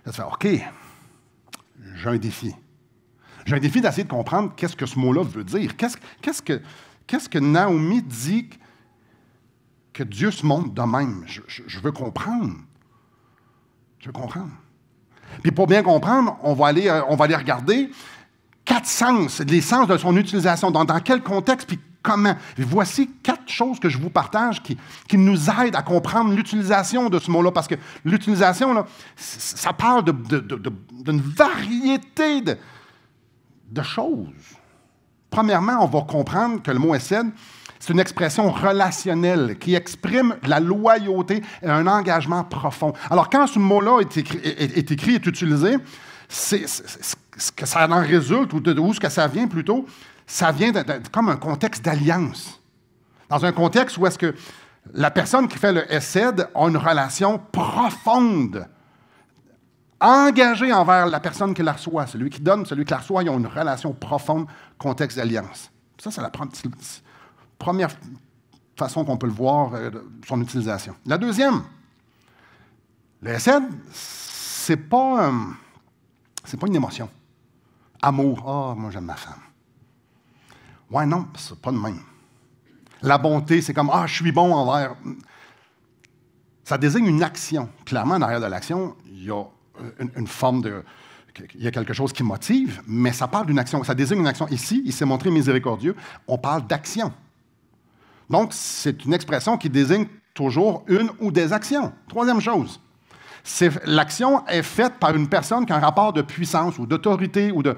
Là, tu fais, OK, j'ai un défi. J'ai un défi d'essayer de comprendre qu'est-ce que ce mot-là veut dire. Qu'est-ce que Naomi dit que Dieu se montre de même? Je veux comprendre. Je veux comprendre. Puis pour bien comprendre, on va aller regarder 4 sens, les sens de son utilisation, dans quel contexte, puis comment. Et voici 4 choses que je vous partage qui nous aident à comprendre l'utilisation de ce mot-là, parce que l'utilisation, là, ça parle d'une variété de choses. Premièrement, on va comprendre que le mot Hesed, c'est une expression relationnelle qui exprime la loyauté et un engagement profond. Alors, quand ce mot-là est écrit, est utilisé, ce que ça en résulte, ou ce que ça vient plutôt, ça vient comme un contexte d'alliance. Dans un contexte où est-ce que la personne qui fait le Hesed a une relation profonde, engagée envers la personne qui la reçoit. Celui qui donne, celui qui la reçoit, ils ont une relation profonde, contexte d'alliance. Ça, c'est la première façon qu'on peut le voir, son utilisation. La deuxième, le Hesed, c'est pas une émotion. Amour. Ah, moi, j'aime ma femme. Ouais, non, c'est pas de même. La bonté, c'est comme, ah, je suis bon envers. Ça désigne une action. Clairement, derrière de l'action, il y a une forme de... Il y a quelque chose qui motive, mais ça parle d'une action. Ça désigne une action. Ici, il s'est montré miséricordieux. On parle d'action. Donc, c'est une expression qui désigne toujours une ou des actions. Troisième chose, l'action est faite par une personne qui a un rapport de puissance ou d'autorité ou de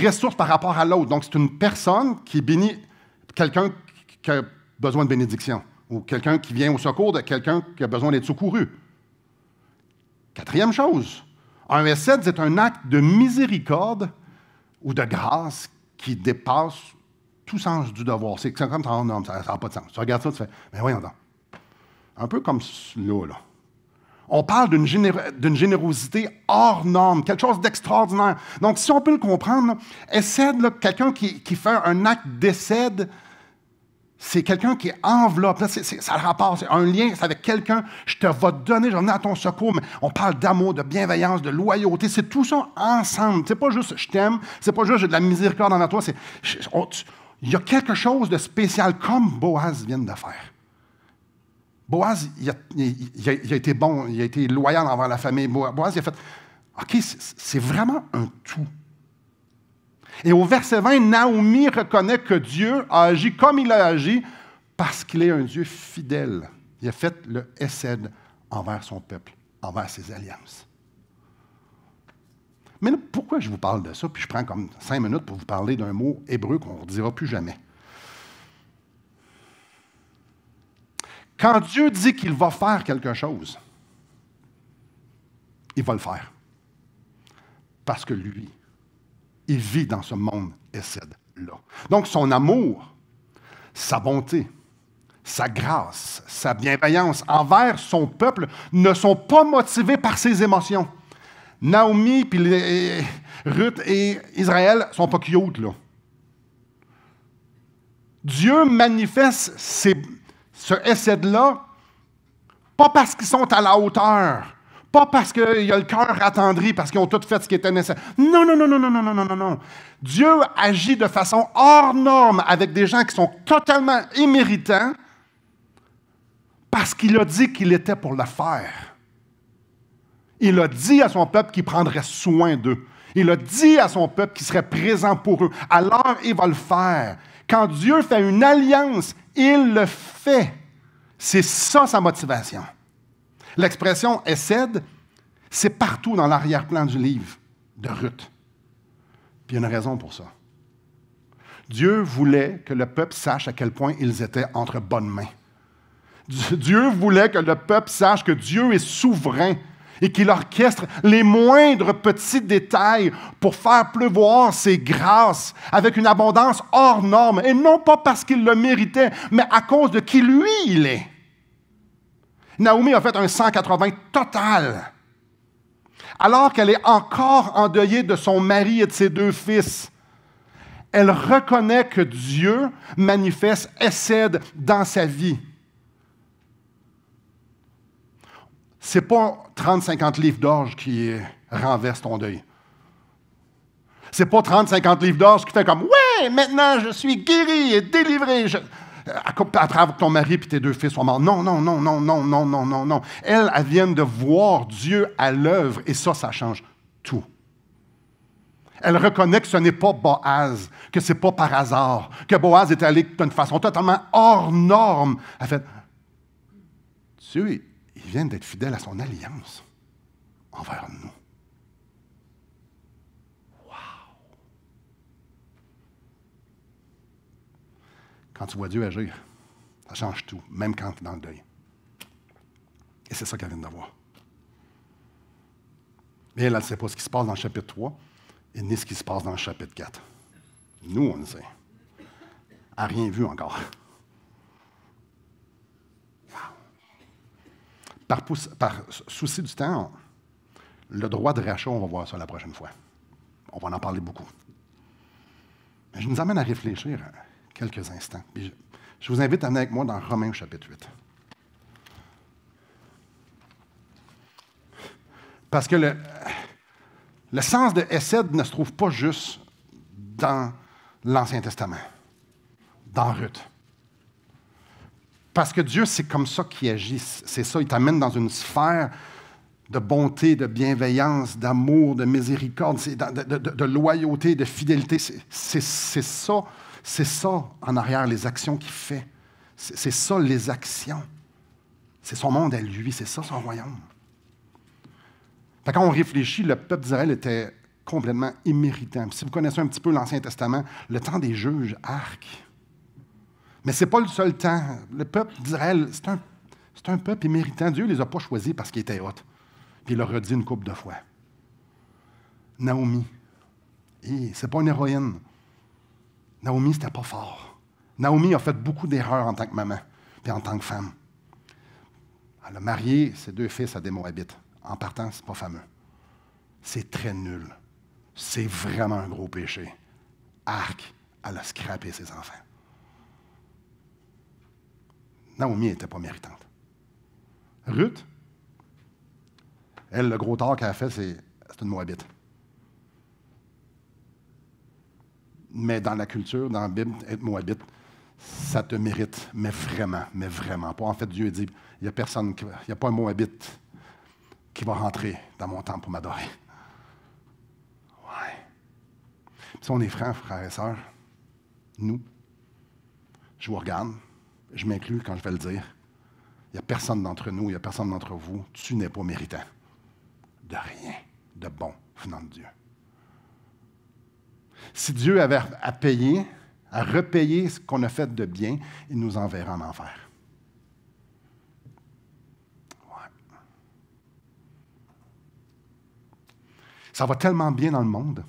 ressources par rapport à l'autre. Donc, c'est une personne qui bénit quelqu'un qui a besoin de bénédiction ou quelqu'un qui vient au secours de quelqu'un qui a besoin d'être secouru. Quatrième chose, un Hesed, c'est un acte de miséricorde ou de grâce qui dépasse tout sens du devoir. C'est comme ça, non, ça n'a pas de sens. Tu regardes ça, tu fais, mais voyons donc. Un peu comme là. On parle d'une générosité hors norme, quelque chose d'extraordinaire. Donc, si on peut le comprendre, Hesed, quelqu'un qui fait un acte d'Hesed, c'est quelqu'un qui enveloppe. Là, ça le rapport, c'est un lien, c'est avec quelqu'un, je te vais te donner, je vais venir à ton secours, mais on parle d'amour, de bienveillance, de loyauté, c'est tout ça ensemble. C'est pas juste je t'aime, c'est pas juste j'ai de la miséricorde envers toi, il y a quelque chose de spécial, comme Boaz vient de faire. Boaz, il a été bon, il a été loyal envers la famille. Boaz, il a fait, OK, c'est vraiment un tout. Et au verset 20, Naomi reconnaît que Dieu a agi comme il a agi parce qu'il est un Dieu fidèle. Il a fait le Hesed envers son peuple, envers ses alliances. Mais là, pourquoi je vous parle de ça? Puis je prends comme 5 minutes pour vous parler d'un mot hébreu qu'on ne dira plus jamais. Quand Dieu dit qu'il va faire quelque chose, il va le faire. Parce que lui, il vit dans ce monde Hesed-là. Donc, son amour, sa bonté, sa grâce, sa bienveillance envers son peuple ne sont pas motivés par ses émotions. Naomi, puis Ruth et Israël ne sont pas cute, là. Dieu manifeste ce Hesed-là, pas parce qu'ils sont à la hauteur, pas parce qu'il y a le cœur attendri, parce qu'ils ont tout fait ce qui était nécessaire. Non. Dieu agit de façon hors norme avec des gens qui sont totalement imméritants parce qu'il a dit qu'il était pour le faire. Il a dit à son peuple qu'il prendrait soin d'eux. Il a dit à son peuple qu'il serait présent pour eux. Alors, il va le faire. Quand Dieu fait une alliance, il le fait. C'est ça sa motivation. L'expression Hesed, c'est partout dans l'arrière-plan du livre de Ruth. Puis il y a une raison pour ça. Dieu voulait que le peuple sache à quel point ils étaient entre bonnes mains. Dieu voulait que le peuple sache que Dieu est souverain et qu'il orchestre les moindres petits détails pour faire pleuvoir ses grâces avec une abondance hors norme, et non pas parce qu'il le méritait, mais à cause de qui lui il est. Naomi a fait un 180 total, alors qu'elle est encore endeuillée de son mari et de ses 2 fils. Elle reconnaît que Dieu manifeste Hesed dans sa vie. Ce n'est pas 30-50 livres d'orge qui renversent ton deuil. C'est pas 30-50 livres d'or qui fait comme « Ouais, maintenant je suis guéri et délivré. À travers ton mari et tes 2 fils sont morts. » Non, non, non, non, non, non, non, non, non. Elles viennent de voir Dieu à l'œuvre et ça change tout. Elle reconnaît que ce n'est pas Boaz, que ce n'est pas par hasard, que Boaz est allé d'une façon totalement hors norme. Elle fait « Dieu, il vient d'être fidèle à son alliance envers nous. » Quand tu vois Dieu agir, ça change tout, même quand tu es dans le deuil. Et c'est ça qu'elle vient de voir. Mais elle ne sait pas ce qui se passe dans le chapitre 3 et ni ce qui se passe dans le chapitre 4. Nous, on le sait. Elle n'a rien vu encore. Par souci du temps, le droit de rachat, on va voir ça la prochaine fois. On va en parler beaucoup. Mais je nous amène à réfléchir quelques instants. Puis je vous invite à venir avec moi dans Romains chapitre 8. Parce que le sens de Hesed ne se trouve pas juste dans l'Ancien Testament, dans Ruth. Parce que Dieu, c'est comme ça qu'il agit. C'est ça, il t'amène dans une sphère de bonté, de bienveillance, d'amour, de miséricorde, de loyauté, de fidélité. C'est ça. C'est ça, en arrière, les actions qu'il fait. C'est ça, les actions. C'est son monde à lui, c'est ça, son royaume. Fait quand on réfléchit, le peuple d'Israël était complètement imméritant. Puis si vous connaissez un petit peu l'Ancien Testament, le temps des juges, arc. Mais ce n'est pas le seul temps. Le peuple d'Israël, c'est un peuple imméritant. Dieu ne les a pas choisis parce qu'ils étaient hauts. Puis il leur a dit une couple de fois. Naomi, c'est pas une héroïne. Naomi, c'était pas fort. Naomi a fait beaucoup d'erreurs en tant que maman et en tant que femme. Elle a marié ses 2 fils à des Moabites. En partant, c'est pas fameux. C'est très nul. C'est vraiment un gros péché. Arc, elle a scrappé ses enfants. Naomi n'était pas méritante. Ruth, elle, le gros tort qu'elle a fait, c'est une Moabite. Mais dans la culture, dans la Bible, être Moabite, ça te mérite, mais vraiment pas. En fait, Dieu dit, il n'y a personne, il n'y a pas un Moabite qui va rentrer dans mon temple pour m'adorer. Ouais. Puis si on est frères et sœurs, nous, je vous regarde, je m'inclus quand je vais le dire, il n'y a personne d'entre nous, il n'y a personne d'entre vous, tu n'es pas méritant de rien de bon venant de Dieu. Si Dieu avait à payer, à repayer ce qu'on a fait de bien, il nous enverra en enfer. Ouais. Ça va tellement bien dans le monde.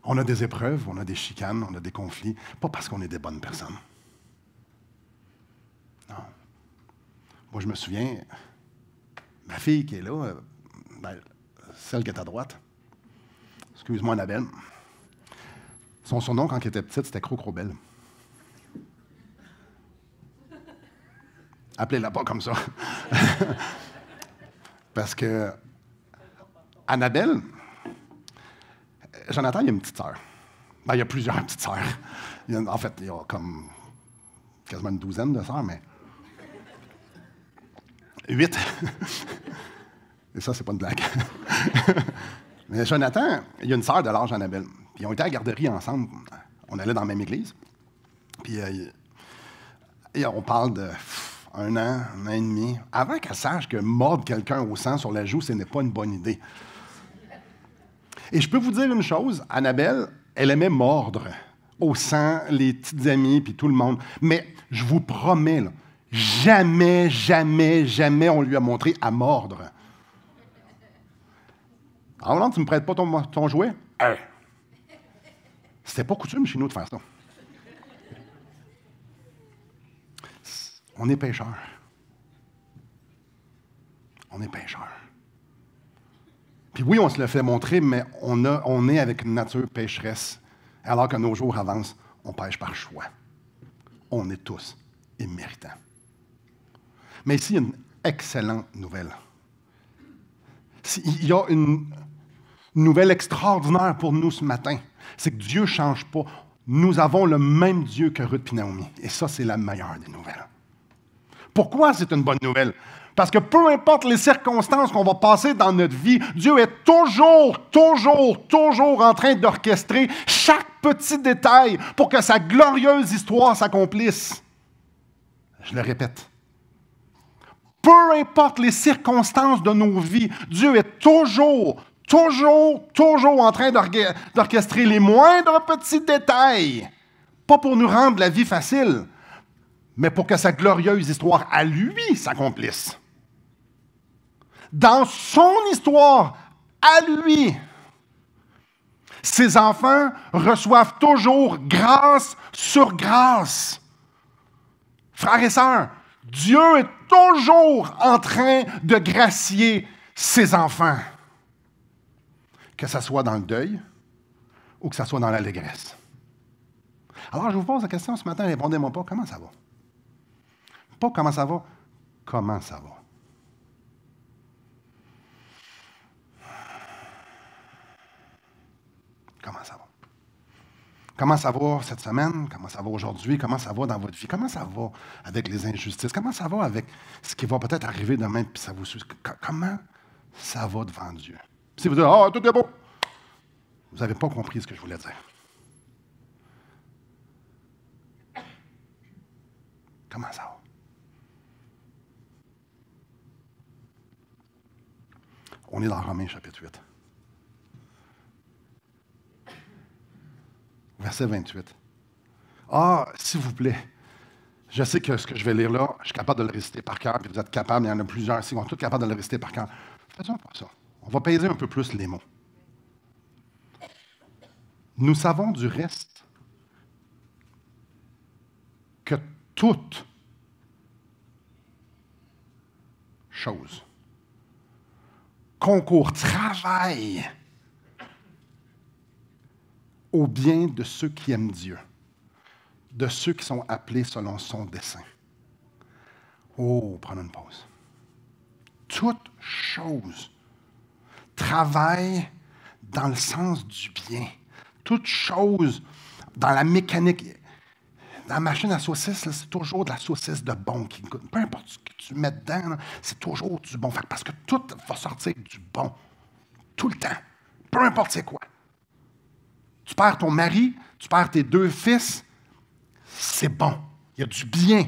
On a des épreuves, on a des chicanes, on a des conflits, pas parce qu'on est des bonnes personnes. Non. Moi, je me souviens, ma fille qui est là, celle qui est à droite, excuse-moi, Annabelle. Son surnom, quand elle était petite, c'était Crocrobelle. Appelez-la pas comme ça. Parce que Annabelle, Jonathan, il y a une petite sœur. Il y a plusieurs petites sœurs. En fait, il y a comme quasiment une douzaine de sœurs, mais 8. Et ça, c'est pas une blague. Mais Jonathan, il y a une sœur de l'âge d'Annabelle. Puis ils ont été à la garderie ensemble. On allait dans la même église. Puis et on parle de 1 an, 1 an et demi. Avant qu'elle sache que mordre quelqu'un au sang sur la joue, ce n'est pas une bonne idée. Et je peux vous dire une chose, Annabelle, elle aimait mordre au sang, les petites amies, puis tout le monde. Mais je vous promets, là, jamais, jamais, jamais on lui a montré à mordre. En Hollande, tu ne me prêtes pas ton jouet? C'était pas coutume chez nous de faire ça. On est pécheurs. On est pécheurs. Puis oui, on se le fait montrer, mais on est avec une nature pécheresse. Alors que nos jours avancent, on pêche par choix. On est tous imméritants. Mais ici, il y a une excellente nouvelle. Il y a Une nouvelle extraordinaire pour nous ce matin, c'est que Dieu ne change pas. Nous avons le même Dieu que Ruth et Naomi. Et ça, c'est la meilleure des nouvelles. Pourquoi c'est une bonne nouvelle? Parce que peu importe les circonstances qu'on va passer dans notre vie, Dieu est toujours en train d'orchestrer chaque petit détail pour que sa glorieuse histoire s'accomplisse. Je le répète. Peu importe les circonstances de nos vies, Dieu est toujours en train d'orchestrer les moindres petits détails. Pas pour nous rendre la vie facile, mais pour que sa glorieuse histoire à lui s'accomplisse. Dans son histoire, à lui, ses enfants reçoivent toujours grâce sur grâce. Frères et sœurs, Dieu est toujours en train de gracier ses enfants. Que ce soit dans le deuil ou que ce soit dans l'allégresse. Alors, je vous pose la question ce matin, répondez-moi pas, comment ça va? Pas comment ça va, comment ça va? Comment ça va? Comment ça va cette semaine? Comment ça va aujourd'hui? Comment ça va dans votre vie? Comment ça va avec les injustices? Comment ça va avec ce qui va peut-être arriver demain puis ça vous suit? Comment ça va devant Dieu? Si vous dites « Ah, tout est beau », vous n'avez pas compris ce que je voulais dire. Comment ça va? On est dans Romains chapitre 8. Verset 28. Ah, s'il vous plaît, je sais que ce que je vais lire là, je suis capable de le réciter par cœur, puis vous êtes capable, il y en a plusieurs ici qui sont tous capables de le réciter par cœur. Faisons pas ça. On va peser un peu plus les mots. Nous savons du reste que toute chose concourt, travaille au bien de ceux qui aiment Dieu, de ceux qui sont appelés selon son dessein. Oh, prenons une pause. Toute chose travaille dans le sens du bien. Toute chose dans la mécanique. Dans la machine à saucisse, là, c'est toujours de la saucisse de bon qui goûte. Peu importe ce que tu mets dedans, là, c'est toujours du bon. Parce que tout va sortir du bon. Tout le temps. Peu importe c'est quoi. Tu perds ton mari, tu perds tes 2 fils, c'est bon. Il y a du bien.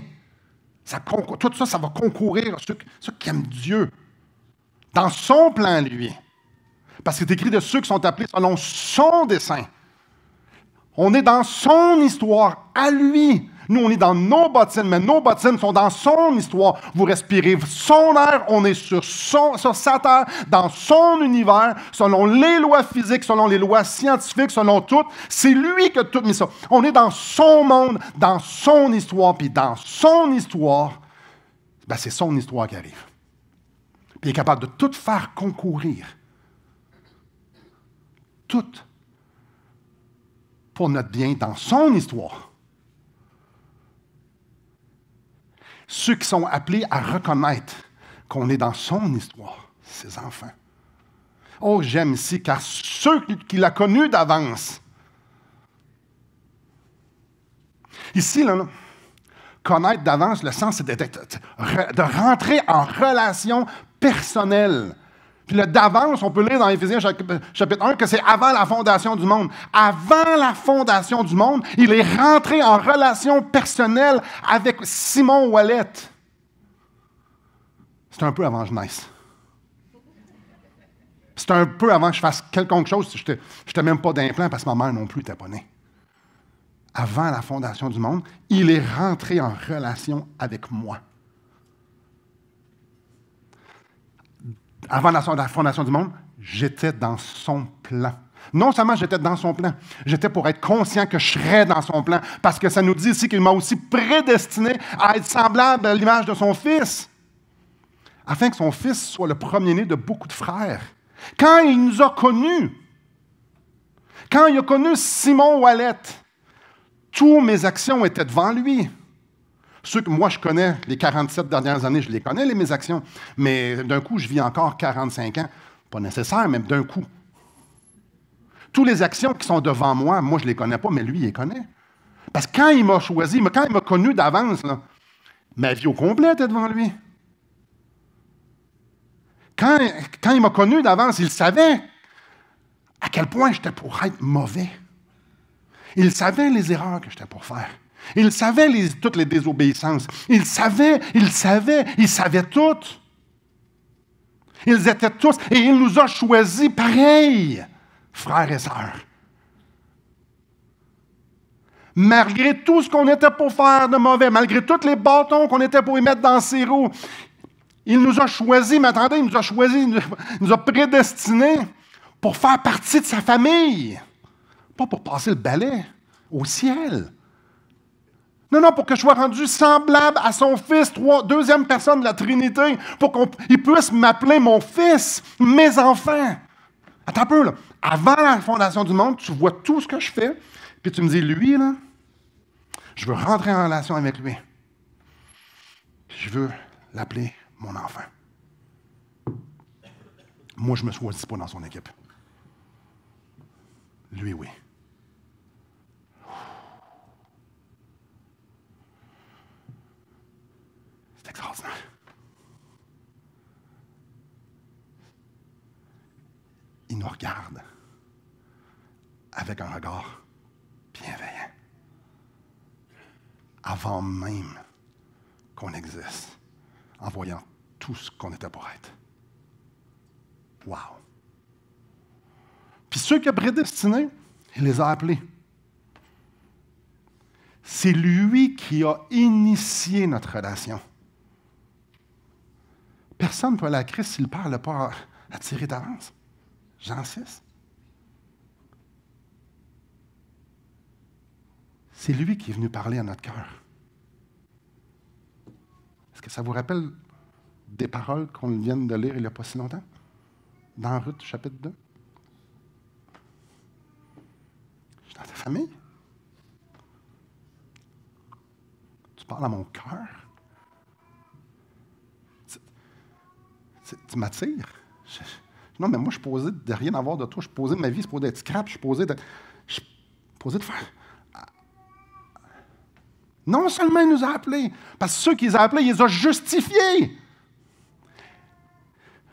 Tout ça, ça va concourir à ceux qui aiment Dieu. Dans son plan, lui. Parce que c'est écrit de ceux qui sont appelés selon son dessein. On est dans son histoire, à lui. Nous, on est dans nos bottines, mais nos bottines sont dans son histoire. Vous respirez son air, on est sur sa terre, dans son univers, selon les lois physiques, selon les lois scientifiques, selon tout. C'est lui qui a tout mis ça. On est dans son monde, dans son histoire, puis dans son histoire, ben c'est son histoire qui arrive. Puis il est capable de tout faire concourir. Tout. Pour notre bien dans son histoire. Ceux qui sont appelés à reconnaître qu'on est dans son histoire, ses enfants. Oh, j'aime ici, car ceux qui l'ont connu d'avance. Ici, là, connaître d'avance, le sens, c'est de rentrer en relation personnelle. Puis le d'avance, on peut lire dans Éphésiens chapitre 1 que c'est avant la fondation du monde. Avant la fondation du monde, il est rentré en relation personnelle avec Simon Ouellet. C'est un peu avant que je naisse. C'est un peu avant que je fasse quelconque chose. Je n'étais même pas d'implant parce que ma mère non plus n'était pas née. Avant la fondation du monde, il est rentré en relation avec moi. Avant la fondation du monde, j'étais dans son plan. Non seulement j'étais dans son plan, j'étais pour être conscient que je serais dans son plan, parce que ça nous dit ici qu'il m'a aussi prédestiné à être semblable à l'image de son Fils, afin que son Fils soit le premier-né de beaucoup de frères. Quand il nous a connus, quand il a connu Simon Ouellet, toutes mes actions étaient devant lui. Ceux que moi, je connais, les 47 dernières années, je les connais, mes actions. Mais d'un coup, je vis encore 45 ans. Pas nécessaire, mais d'un coup. toutes les actions qui sont devant moi, moi, je ne les connais pas, mais lui, il les connaît. Parce que quand il m'a choisi, quand il m'a connu d'avance, là, ma vie au complet était devant lui. Quand il m'a connu d'avance, il savait à quel point j'étais pour être mauvais. Il savait les erreurs que j'étais pour faire. Il savait toutes les désobéissances. Il savait toutes. Ils étaient tous, et il nous a choisis pareil, frères et sœurs. Malgré tout ce qu'on était pour faire de mauvais, malgré tous les bâtons qu'on était pour y mettre dans ses roues, il nous a choisis, mais attendez, il nous a choisis, il nous a prédestinés pour faire partie de sa famille. Pas pour passer le balai au ciel. Non, pour que je sois rendu semblable à son Fils, deuxième personne de la Trinité, pour qu'il puisse m'appeler mon Fils, mes enfants. Attends un peu, là. Avant la fondation du monde, tu vois tout ce que je fais, puis tu me dis, lui, là, je veux rentrer en relation avec lui. Je veux l'appeler mon enfant. Moi, je ne me choisis pas dans son équipe. Lui, oui. C'est extraordinaire. Il nous regarde avec un regard bienveillant. Avant même qu'on existe, en voyant tout ce qu'on était pour être. Wow! Puis ceux qu'il a prédestinés, il les a appelés. C'est lui qui a initié notre relation. Personne ne peut aller à Christ si le Père n'a pas attiré d'avance. Jean 6. C'est lui qui est venu parler à notre cœur. Est-ce que ça vous rappelle des paroles qu'on vient de lire il n'y a pas si longtemps? Dans Ruth, chapitre 2. Je suis dans ta famille. Tu parles à mon cœur. Tu m'attires. Non, mais moi, je suis posé de rien avoir de toi. Je suis posé de ma vie, je suis posé d'être scrap, je suis posé de faire. Non seulement il nous a appelés, parce que ceux qu'il a appelés, il les a justifiés.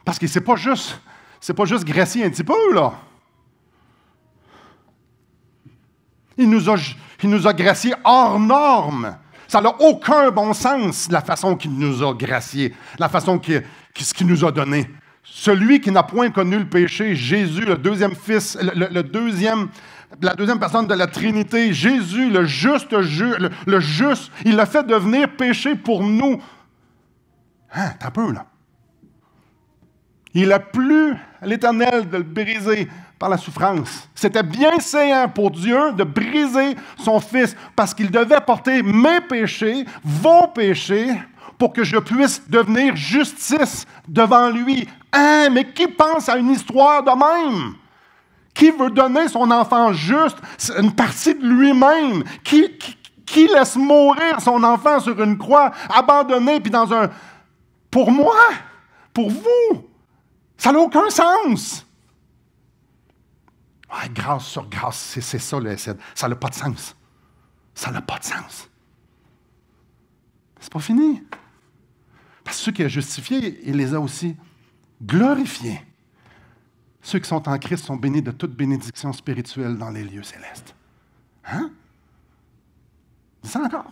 Parce que c'est pas juste gracier un petit peu, là. Il nous a graciés hors norme. Ça n'a aucun bon sens, la façon qu'il nous a graciés, la façon qu'il nous a donné. Celui qui n'a point connu le péché, Jésus, le deuxième Fils, la deuxième personne de la Trinité, Jésus, le juste, il l'a fait devenir péché pour nous. Hein, t'as peu, là. Il a plu à l'Éternel de le briser par la souffrance. C'était bien séant pour Dieu de briser son Fils parce qu'il devait porter mes péchés, vos péchés, pour que je puisse devenir justice devant lui. Hein, mais qui pense à une histoire de même? Qui veut donner son enfant juste, une partie de lui-même? Qui laisse mourir son enfant sur une croix, abandonné, puis dans un... Pour moi? Pour vous? Ça n'a aucun sens. Ouais, grâce sur grâce, c'est ça le SN. Ça n'a pas de sens. Ça n'a pas de sens. C'est pas fini. Parce que ceux qu'il a justifiés, il les a aussi glorifiés. Ceux qui sont en Christ sont bénis de toute bénédiction spirituelle dans les lieux célestes. Hein? Dis ça encore.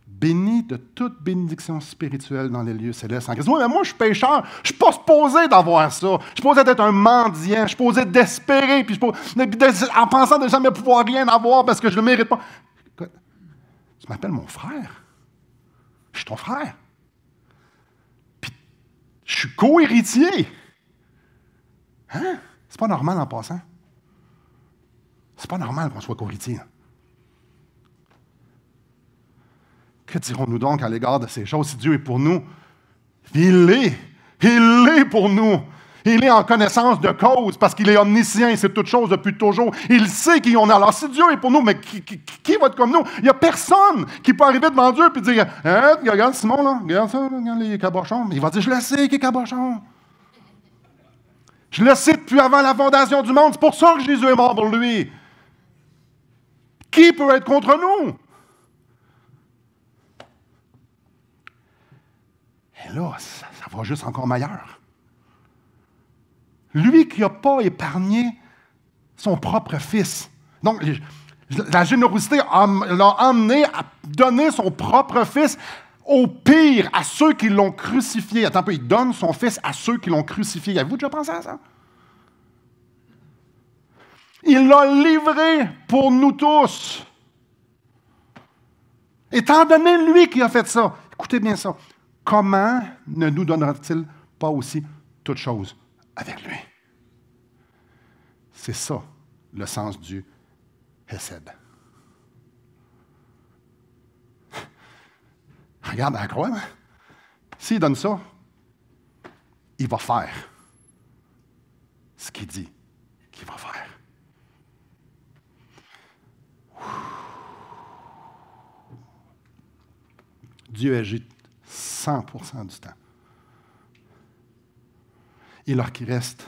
Bénis de toute bénédiction spirituelle dans les lieux célestes en Christ. Oui, mais moi, je suis pécheur. Je ne suis pas supposé d'avoir ça. Je suis supposé d'être un mendiant. Je suis supposé d'espérer. Puis en pensant de jamais pouvoir rien avoir parce que je ne le mérite pas. Écoute, tu m'appelles mon frère. Je suis ton frère. Puis, je suis co-héritier. Hein? C'est pas normal en passant. C'est pas normal qu'on soit co-héritier. Que dirons-nous donc à l'égard de ces choses? Si Dieu est pour nous, il est pour nous. Il est en connaissance de cause parce qu'il est omniscient, il sait toutes choses depuis toujours. Il sait qui on est. Alors, si Dieu est pour nous, mais qui va être comme nous? Il n'y a personne qui peut arriver devant Dieu et dire hein, regarde Simon, là, regarde ça, regarde les cabochons. Il va dire je le sais, qui est cabochon. Je le sais depuis avant la fondation du monde. C'est pour ça que Jésus est mort pour lui. Qui peut être contre nous? Et là, ça va juste encore meilleur. Lui qui n'a pas épargné son propre fils. Donc, la générosité l'a emmené à donner son propre fils au pire, à ceux qui l'ont crucifié. Attends un peu, il donne son fils à ceux qui l'ont crucifié. Avez-vous déjà pensé à ça? Il l'a livré pour nous tous. Étant donné lui qui a fait ça, écoutez bien ça, comment ne nous donnera-t-il pas aussi toutes choses avec lui? C'est ça, le sens du Hesed. Regarde à la croix, hein? S'il donne ça, il va faire ce qu'il dit qu'il va faire. Dieu agit 100% du temps. Et alors qu'il reste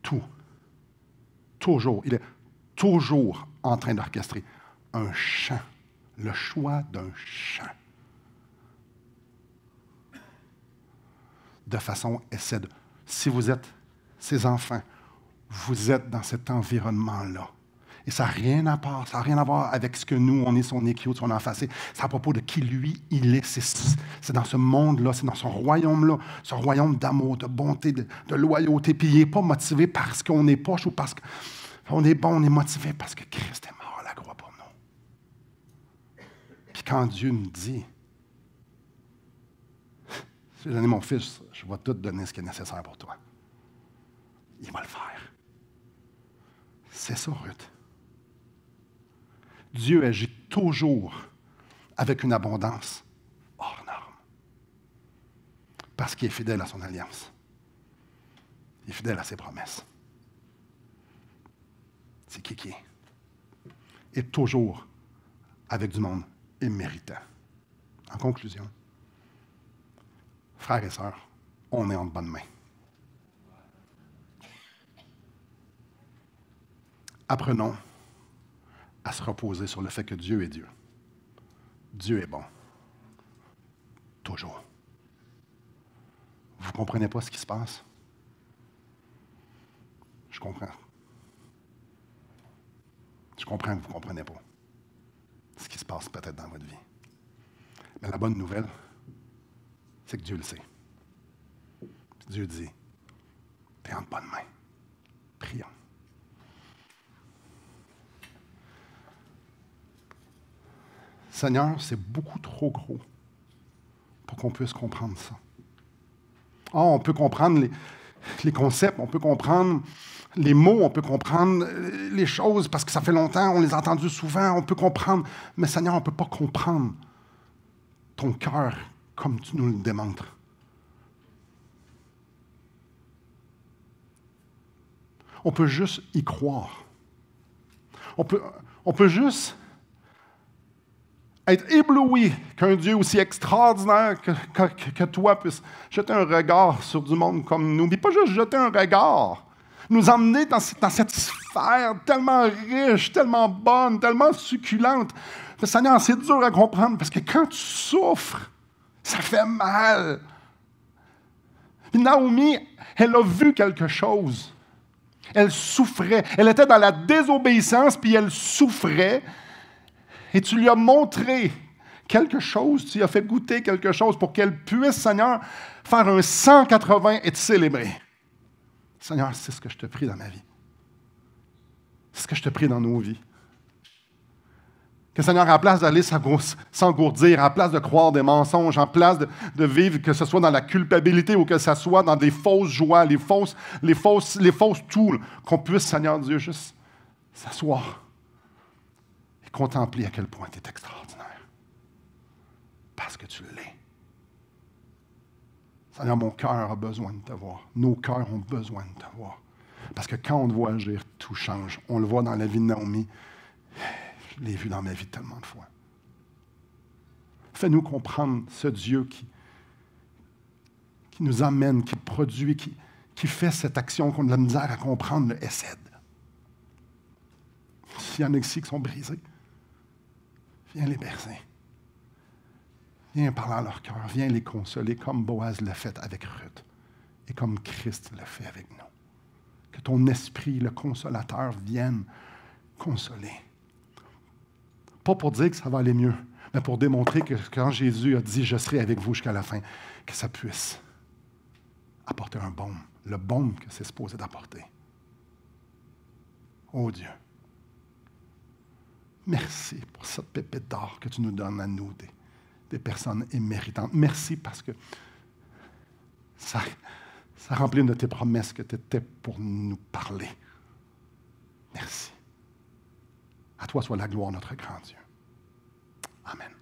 tout, toujours, il est toujours en train d'orchestrer un chant, le choix d'un chant. De façon essaie de. Si vous êtes ses enfants, vous êtes dans cet environnement-là. Et ça n'a rien à part, ça n'a rien à voir avec ce que nous, on est son équio, son enfant. C'est à propos de qui lui, il est. C'est dans ce monde-là, c'est dans son royaume-là, ce royaume d'amour, de bonté, de loyauté. Puis il n'est pas motivé parce qu'on est poche ou parce qu'on est bon, on est motivé parce que Christ est mort à la croix pour nous. Puis quand Dieu nous dit, si j'ai donné mon fils, je vais tout donner ce qui est nécessaire pour toi. Il va le faire. C'est ça, Ruth. Dieu agit toujours avec une abondance hors norme. Parce qu'il est fidèle à son alliance. Il est fidèle à ses promesses. C'est qui est. Et toujours avec du monde imméritant. En conclusion, frères et sœurs, on est en bonne main. Apprenons à se reposer sur le fait que Dieu est Dieu. Dieu est bon. Toujours. Vous ne comprenez pas ce qui se passe? Je comprends. Je comprends que vous ne comprenez pas ce qui se passe peut-être dans votre vie. Mais la bonne nouvelle, c'est que Dieu le sait. Dieu dit, t'es en bonne main. Prions. Seigneur, c'est beaucoup trop gros pour qu'on puisse comprendre ça. Oh, on peut comprendre les concepts, on peut comprendre les mots, on peut comprendre les choses parce que ça fait longtemps, on les a entendus souvent, on peut comprendre. Mais Seigneur, on ne peut pas comprendre ton cœur comme tu nous le démontres. On peut juste y croire. On peut juste être ébloui qu'un Dieu aussi extraordinaire que toi puisse jeter un regard sur du monde comme nous. Mais pas juste jeter un regard. Nous emmener dans cette sphère tellement riche, tellement bonne, tellement succulente. Mais Seigneur, c'est dur à comprendre parce que quand tu souffres, ça fait mal. Puis Naomi, elle a vu quelque chose. Elle souffrait. Elle était dans la désobéissance, puis elle souffrait. Et tu lui as montré quelque chose, tu lui as fait goûter quelque chose pour qu'elle puisse, Seigneur, faire un 180 et te célébrer. Seigneur, c'est ce que je te prie dans ma vie. C'est ce que je te prie dans nos vies. Que Seigneur, à la place d'aller s'engourdir, à la place de croire des mensonges, en place de vivre, que ce soit dans la culpabilité ou que ce soit dans des fausses joies, les fausses tout, qu'on puisse, Seigneur Dieu, juste s'asseoir et contempler à quel point tu es extraordinaire. Parce que tu l'es. Seigneur, mon cœur a besoin de te voir. Nos cœurs ont besoin de te voir. Parce que quand on te voit agir, tout change. On le voit dans la vie de Naomi. Je l'ai vu dans ma vie tellement de fois. Fais-nous comprendre ce Dieu qui nous amène, qui produit, qui qui fait cette action qu'on a de la misère à comprendre, le Hesed. S'il y en a ici qui sont brisés, viens les bercer. Viens parler à leur cœur, viens les consoler comme Boaz l'a fait avec Ruth et comme Christ l'a fait avec nous. Que ton esprit, le consolateur, vienne consoler. Pas pour dire que ça va aller mieux, mais pour démontrer que quand Jésus a dit « Je serai avec vous jusqu'à la fin », que ça puisse apporter un baume, le baume que c'est supposé d'apporter. Oh Dieu, merci pour cette pépite d'or que tu nous donnes à nous, des personnes imméritantes. Merci parce que ça remplit de tes promesses que tu étais pour nous parler. Merci. À toi soit la gloire, notre grand Dieu. Amen.